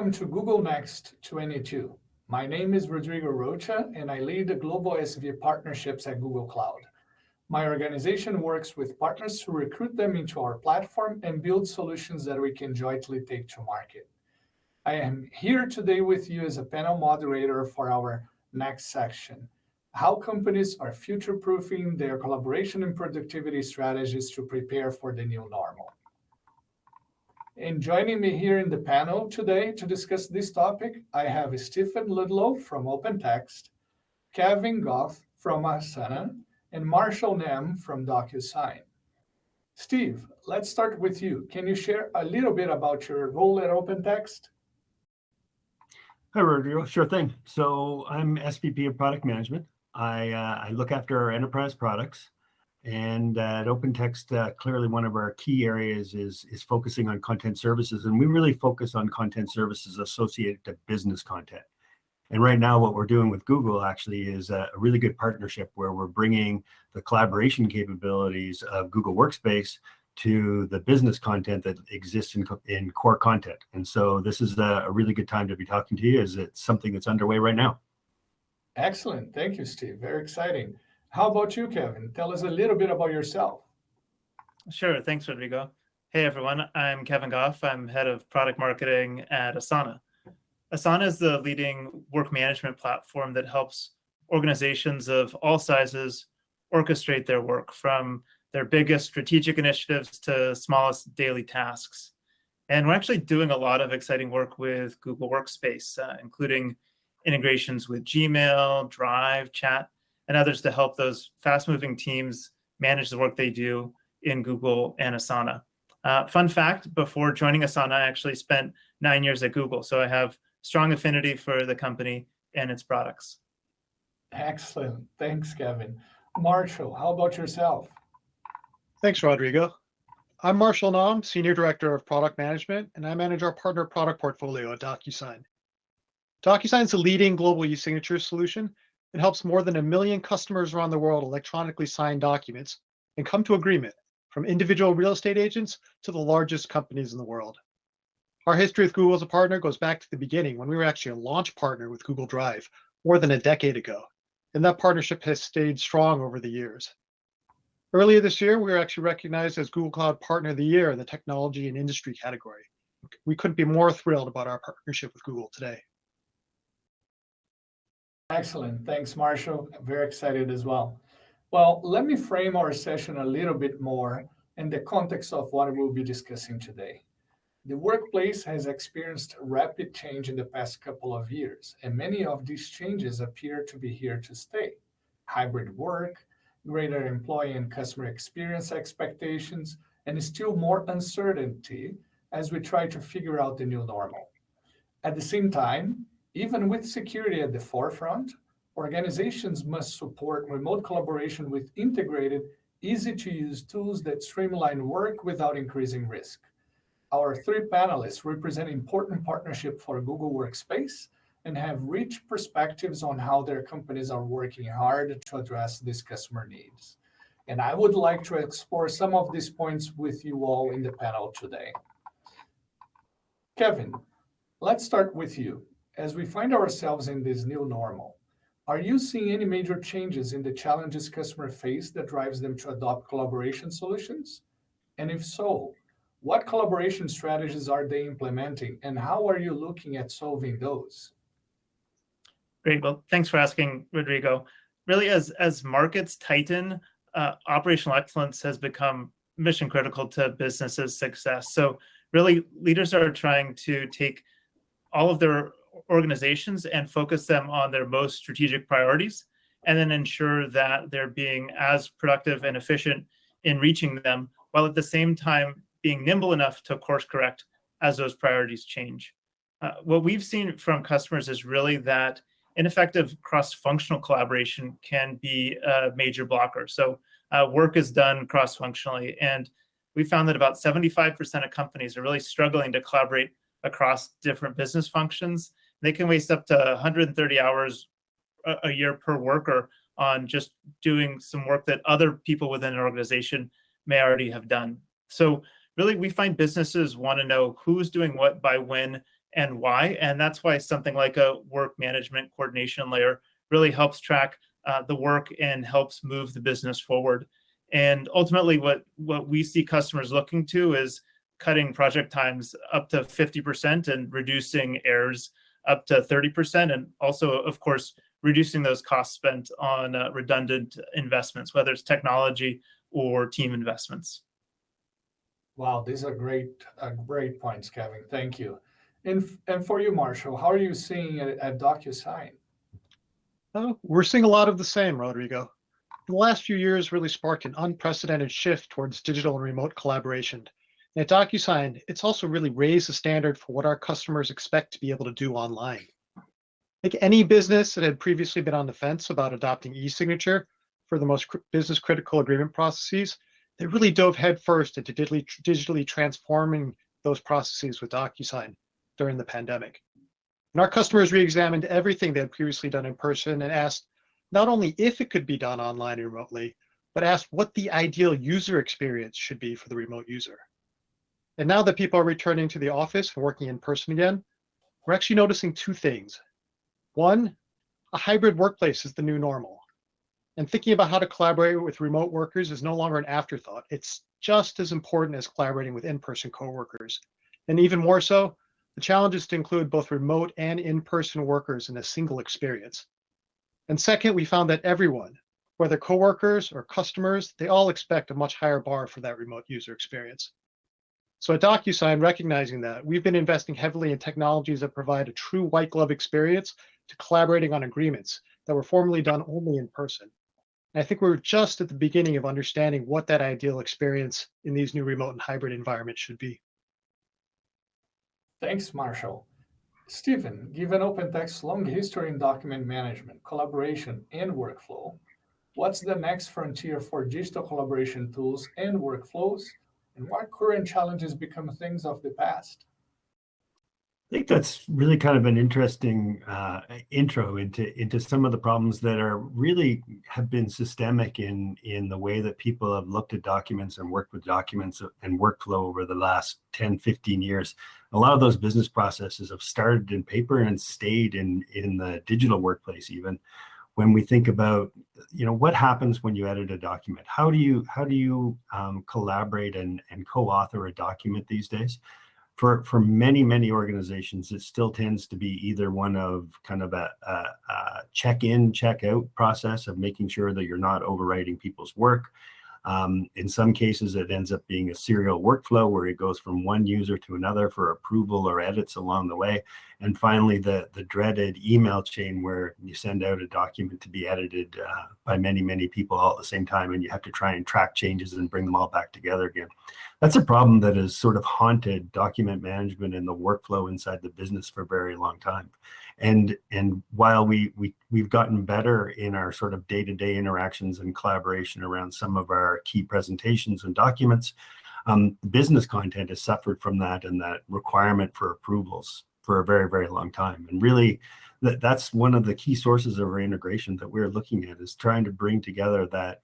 Welcome to Google Next 22. My name is Rodrigo Rocha, and I lead the Global SV Partnerships at Google Cloud. My organization works with partners to recruit them into our platform and build solutions that we can jointly take to market. I am here today with you as a panel moderator for our next section, how companies are future-proofing their collaboration and productivity strategies to prepare for the new normal. And joining me here in the panel today to discuss this topic, I have Stephen Ludlow from OpenText, Kevin Gough from Asana, and Marshall Nem from DocuSign. Steve, let's start with you. Can you share a little bit about your role at OpenText? Hi, Rodrigo. Sure thing. So I'm SVP of Product Management. I look after our enterprise products. And at OpenText, clearly one of our key areas is focusing on content services. And we really focus on content services associated to business content. And right now, what we're doing with Google actually is a really good partnership where we're bringing the collaboration capabilities of Google Workspace to the business content that exists in core content. And so this is a really good time to be talking to you, as it's something that's underway right now. Excellent. Thank you, Steve. Very exciting. How about you, Kevin? Tell us a little bit about yourself. Sure. Thanks, Rodrigo. Hey, everyone. I'm Kevin Gough. I'm head of product marketing at Asana. Asana is the leading work management platform that helps organizations of all sizes orchestrate their work, from their biggest strategic initiatives to smallest daily tasks. And we're actually doing a lot of exciting work with Google Workspace, including integrations with Gmail, Drive, Chat, and others to help those fast-moving teams manage the work they do in Google and Asana. Fun fact, before joining Asana, I actually spent 9 years at Google, so I have strong affinity for the company and its products. Excellent. Thanks, Kevin. Marshall, how about yourself? Thanks, Rodrigo. I'm Marshall Nam, Senior Director of Product Management, and I manage our partner product portfolio at DocuSign. DocuSign is a leading global e-signature solution. It helps more than 1 million customers around the world electronically sign documents and come to agreement, from individual real estate agents to the largest companies in the world. Our history with Google as a partner goes back to the beginning, when we were actually a launch partner with Google Drive more than a decade ago, and that partnership has stayed strong over the years. Earlier this year, we were actually recognized as Google Cloud Partner of the Year in the technology and industry category. We couldn't be more thrilled about our partnership with Google today. Excellent. Thanks, Marshall. Very excited as well. Well, let me frame our session a little bit more in the context of what we'll be discussing today. The workplace has experienced rapid change in the past couple of years, and many of these changes appear to be here to stay. Hybrid work, greater employee and customer experience expectations, and still more uncertainty as we try to figure out the new normal. At the same time, even with security at the forefront, organizations must support remote collaboration with integrated, easy-to-use tools that streamline work without increasing risk. Our 3 panelists represent important partnership for Google Workspace and have rich perspectives on how their companies are working hard to address these customer needs. And I would like to explore some of these points with you all in the panel today. Kevin, let's start with you. As we find ourselves in this new normal, are you seeing any major changes in the challenges customers face that drives them to adopt collaboration solutions? And if so, what collaboration strategies are they implementing, and how are you looking at solving those? Great. Well, thanks for asking, Rodrigo. Really, as markets tighten, operational excellence has become mission critical to businesses' success. So really, leaders are trying to take all of their organizations and focus them on their most strategic priorities, and then ensure that they're being as productive and efficient in reaching them, while at the same time being nimble enough to course correct as those priorities change. What we've seen from customers is really that ineffective cross-functional collaboration can be a major blocker. So work is done cross-functionally, and we found that about 75% of companies are really struggling to collaborate across different business functions. They can waste up to 130 hours a year per worker on just doing some work that other people within an organization may already have done. So really, we find businesses want to know who's doing what by when, and why. And that's why something like a work management coordination layer really helps track the work and helps move the business forward. And ultimately, what we see customers looking to is cutting project times up to 50% and reducing errors up to 30%. And also, of course, reducing those costs spent on redundant investments, whether it's technology or team investments. Wow, these are great points, Kevin. Thank you. And for you, Marshall, how are you seeing it at DocuSign? Oh, we're seeing a lot of the same, Rodrigo. The last few years really sparked an unprecedented shift towards digital and remote collaboration. And at DocuSign, it's also really raised the standard for what our customers expect to be able to do online. Like any business that had previously been on the fence about adopting e-signature for the most business critical agreement processes, they really dove headfirst into digitally transforming those processes with DocuSign during the pandemic. And our customers re-examined everything they had previously done in person and asked not only if it could be done online and remotely, but asked what the ideal user experience should be for the remote user. And now that people are returning to the office and working in person again, we're actually noticing two things. One, a hybrid workplace is the new normal. And thinking about how to collaborate with remote workers is no longer an afterthought. It's just as important as collaborating with in-person coworkers. And even more so, the challenge is to include both remote and in-person workers in a single experience. And second, we found that everyone, whether coworkers or customers, they all expect a much higher bar for that remote user experience. So at DocuSign, recognizing that, we've been investing heavily in technologies that provide a true white glove experience to collaborating on agreements that were formerly done only in person. And I think we're just at the beginning of understanding what that ideal experience in these new remote and hybrid environments should be. Thanks, Marshall. Stephen, given OpenText's long history in document management, collaboration, and workflow, what's the next frontier for digital collaboration tools and workflows, and what current challenges become things of the past? I think that's really kind of an interesting intro into some of the problems that are really have been systemic in the way that people have looked at documents and worked with documents and workflow over the last 10, 15 years. A lot of those business processes have started in paper and stayed in the digital workplace even. When we think about, what happens when you edit a document? How do you collaborate and co-author a document these days? For many organizations, it still tends to be either one of kind of a check-in, check-out process of making sure that you're not overwriting people's work. In some cases, it ends up being a serial workflow where it goes from one user to another for approval or edits along the way. And finally, the dreaded email chain where you send out a document to be edited by many people all at the same time, and you have to try and track changes and bring them all back together again. That's a problem that has sort of haunted document management and the workflow inside the business for a very long time. And while we've gotten better in our sort of day-to-day interactions and collaboration around some of our key presentations and documents, business content has suffered from that and that requirement for approvals for a very long time. And really, that's one of the key sources of our integration that we're looking at, is trying to bring together that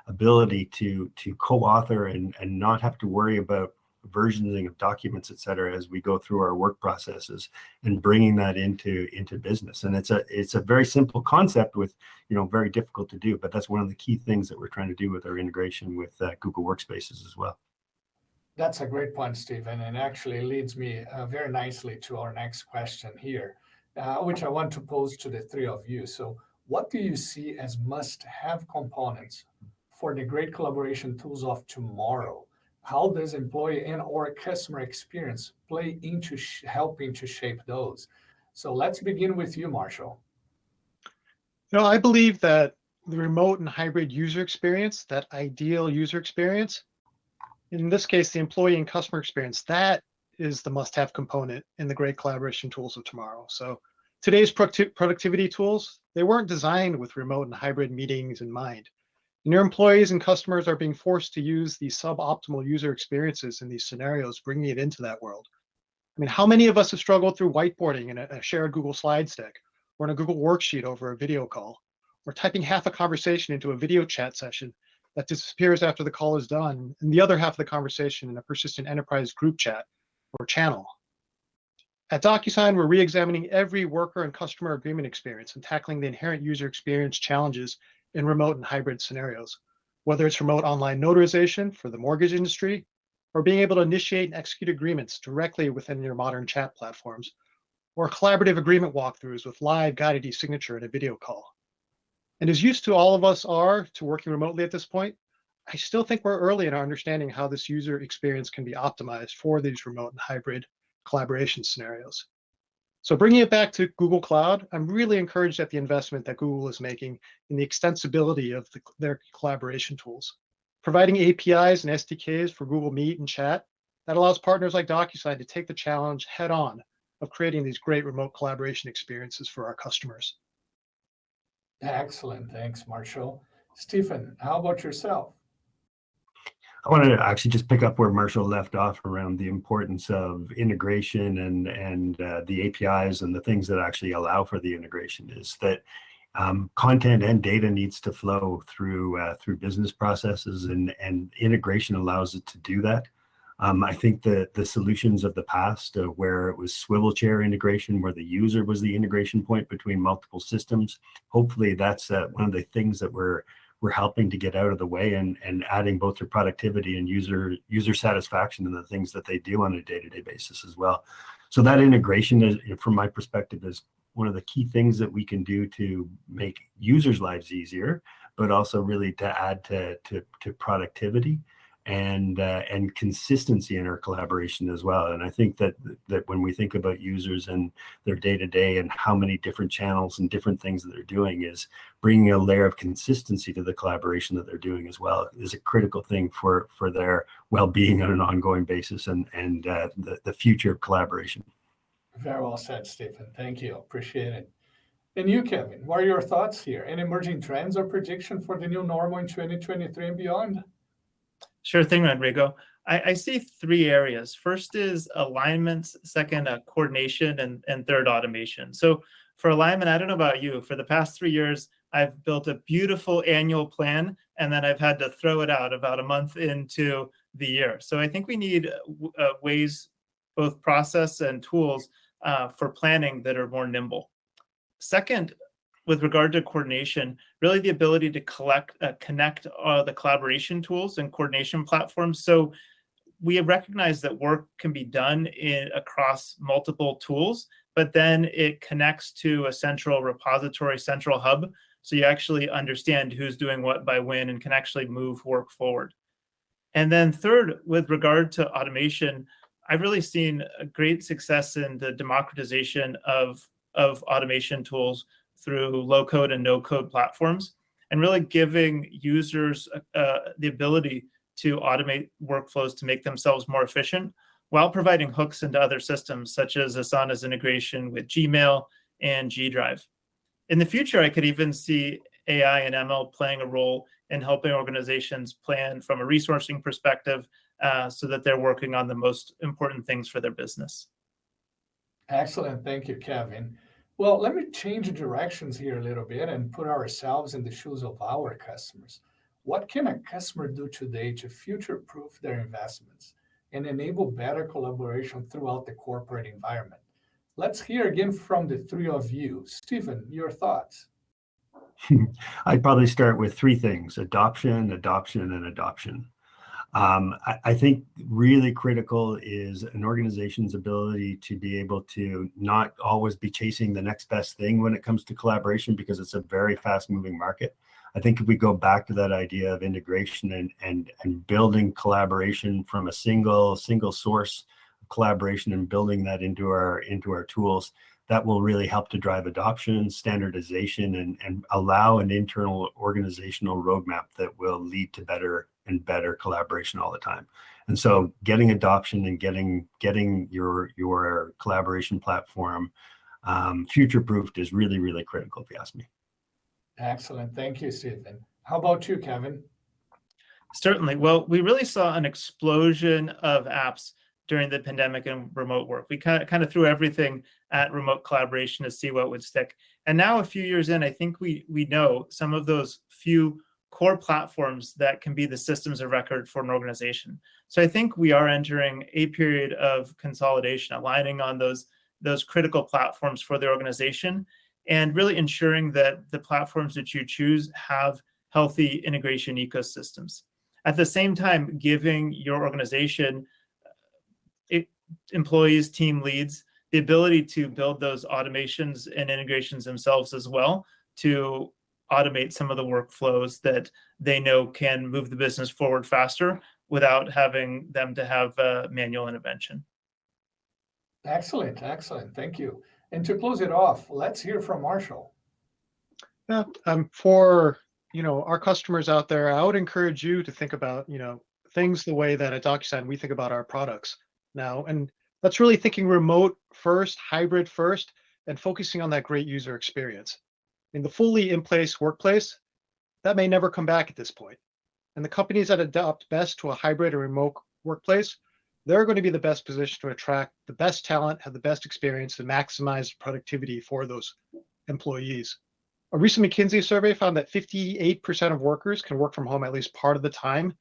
ability to co-author and not have to worry about versioning of documents, et cetera, as we go through our work processes, and bringing that into business. And it's a very simple concept with, very difficult to do, but that's one of the key things that we're trying to do with our integration with Google Workspaces as well. That's a great point, Stephen, and actually leads me very nicely to our next question here, which I want to pose to the three of you. So what do you see as must-have components for the great collaboration tools of tomorrow? How does employee and or customer experience play into helping to shape those? So let's begin with you, Marshall. I believe that the remote and hybrid user experience, that ideal user experience, in this case, the employee and customer experience, that is the must-have component in the great collaboration tools of tomorrow. So today's productivity tools, they weren't designed with remote and hybrid meetings in mind. And your employees and customers are being forced to use these suboptimal user experiences in these scenarios, bringing it into that world. I mean, how many of us have struggled through whiteboarding in a shared Google Slides deck, or in a Google worksheet over a video call, or typing half a conversation into a video chat session that disappears after the call is done, and the other half of the conversation in a persistent enterprise group chat or channel? At DocuSign, we're re-examining every worker and customer agreement experience and tackling the inherent user experience challenges in remote and hybrid scenarios, whether it's remote online notarization for the mortgage industry, or being able to initiate and execute agreements directly within your modern chat platforms, or collaborative agreement walkthroughs with live guided e-signature and a video call. And as used to all of us are to working remotely at this point, I still think we're early in our understanding how this user experience can be optimized for these remote and hybrid collaboration scenarios. So bringing it back to Google Cloud, I'm really encouraged at the investment that Google is making in the extensibility of their collaboration tools, providing APIs and SDKs for Google Meet and Chat that allows partners like DocuSign to take the challenge head on of creating these great remote collaboration experiences for our customers. Excellent. Thanks, Marshall. Stephen, how about yourself? I wanted to actually just pick up where Marshall left off around the importance of integration and the APIs and the things that actually allow for the integration. Is that content and data needs to flow through business processes, and integration allows it to do that. I think that the solutions of the past, where it was swivel chair integration, where the user was the integration point between multiple systems, hopefully that's one of the things that we're helping to get out of the way, and adding both their productivity and user satisfaction in the things that they do on a day-to-day basis as well. So that integration is, from my perspective, is one of the key things that we can do to make users' lives easier, but also really to add to productivity and consistency in our collaboration as well. And I think that when we think about users and their day-to-day and how many different channels and different things that they're doing, is bringing a layer of consistency to the collaboration that they're doing as well is a critical thing for their well-being on an ongoing basis and the future of collaboration. Very well said, Stephen. Thank you. Appreciate it. And you, Kevin, what are your thoughts here? Any emerging trends or prediction for the new normal in 2023 and beyond? Sure thing, Rodrigo. I see three areas. First is alignments, second, coordination, and third, automation. So for alignment, I don't know about you, for the past 3 years, I've built a beautiful annual plan, and then I've had to throw it out about a month into the year. So I think we need ways, both process and tools for planning that are more nimble. Second, with regard to coordination, really the ability to connect the collaboration tools and coordination platforms. So we have recognized that work can be done across multiple tools, but then it connects to a central repository, central hub. So you actually understand who's doing what by when and can actually move work forward. And then third, with regard to automation, I've really seen a great success in the democratization of automation tools through low-code and no-code platforms, and really giving users the ability to automate workflows to make themselves more efficient, while providing hooks into other systems, such as Asana's integration with Gmail and G Drive. In the future, I could even see AI and ML playing a role in helping organizations plan from a resourcing perspective, so that they're working on the most important things for their business. Excellent. Thank you, Kevin. Well, let me change directions here a little bit and put ourselves in the shoes of our customers. What can a customer do today to future-proof their investments and enable better collaboration throughout the corporate environment? Let's hear again from the three of you. Stephen, your thoughts. I'd probably start with three things: adoption, adoption, and adoption. I think really critical is an organization's ability to be able to not always be chasing the next best thing when it comes to collaboration, because it's a very fast-moving market. I think if we go back to that idea of integration and building collaboration from a single source of collaboration and building that into our tools, that will really help to drive adoption, standardization, and allow an internal organizational roadmap that will lead to better and better collaboration all the time. And so getting adoption and getting your collaboration platform future-proofed is really, really critical, if you ask me. Excellent. Thank you, Stephen. How about you, Kevin? Certainly. Well, we really saw an explosion of apps during the pandemic and remote work. We kind of threw everything at remote collaboration to see what would stick. And now, a few years in, I think we know some of those few core platforms that can be the systems of record for an organization. So I think we are entering a period of consolidation, aligning on those those critical platforms for the organization, and really ensuring that the platforms that you choose have healthy integration ecosystems. At the same time, giving your organization, employees, team leads, the ability to build those automations and integrations themselves as well to automate some of the workflows that they know can move the business forward faster without having them to have manual intervention. Excellent, excellent. Thank you. And to close it off, let's hear from Marshall. Yeah, for our customers out there, I would encourage you to think about things the way that at DocuSign we think about our products now, and that's really thinking remote first, hybrid first, and focusing on that great user experience. In the fully in place workplace, that may never come back at this point. And the companies that adapt best to a hybrid or remote workplace, they're going to be the best position to attract the best talent, have the best experience, and maximize productivity for those employees. A recent McKinsey survey found that 58% of workers can work from home at least part of the time.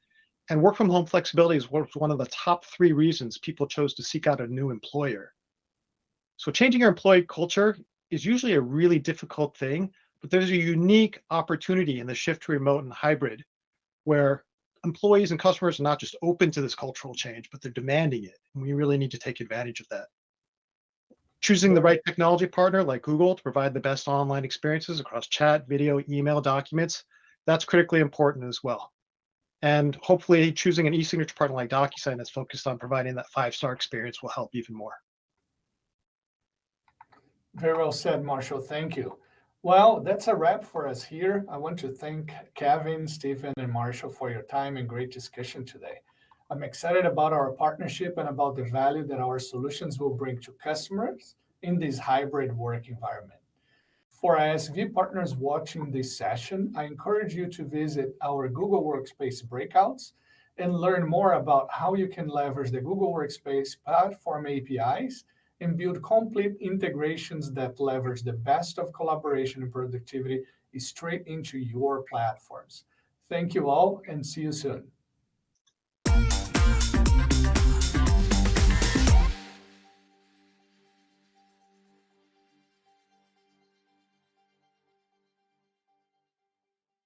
And work from home flexibility is one of the top 3 reasons people chose to seek out a new employer. So changing your employee culture is usually a really difficult thing, but there's a unique opportunity in the shift to remote and hybrid where employees and customers are not just open to this cultural change, but they're demanding it. And we really need to take advantage of that. Choosing the right technology partner like Google to provide the best online experiences across chat, video, email, documents, that's critically important as well. And hopefully choosing an e-signature partner like DocuSign that's focused on providing that 5-star experience will help even more. Very well said, Marshall. Thank you. Well, that's a wrap for us here. I want to thank Kevin, Stephen, and Marshall for your time and great discussion today. I'm excited about our partnership and about the value that our solutions will bring to customers in this hybrid work environment. For ISV partners watching this session, I encourage you to visit our Google Workspace breakouts and learn more about how you can leverage the Google Workspace platform APIs and build complete integrations that leverage the best of collaboration and productivity straight into your platforms. Thank you all and see you soon.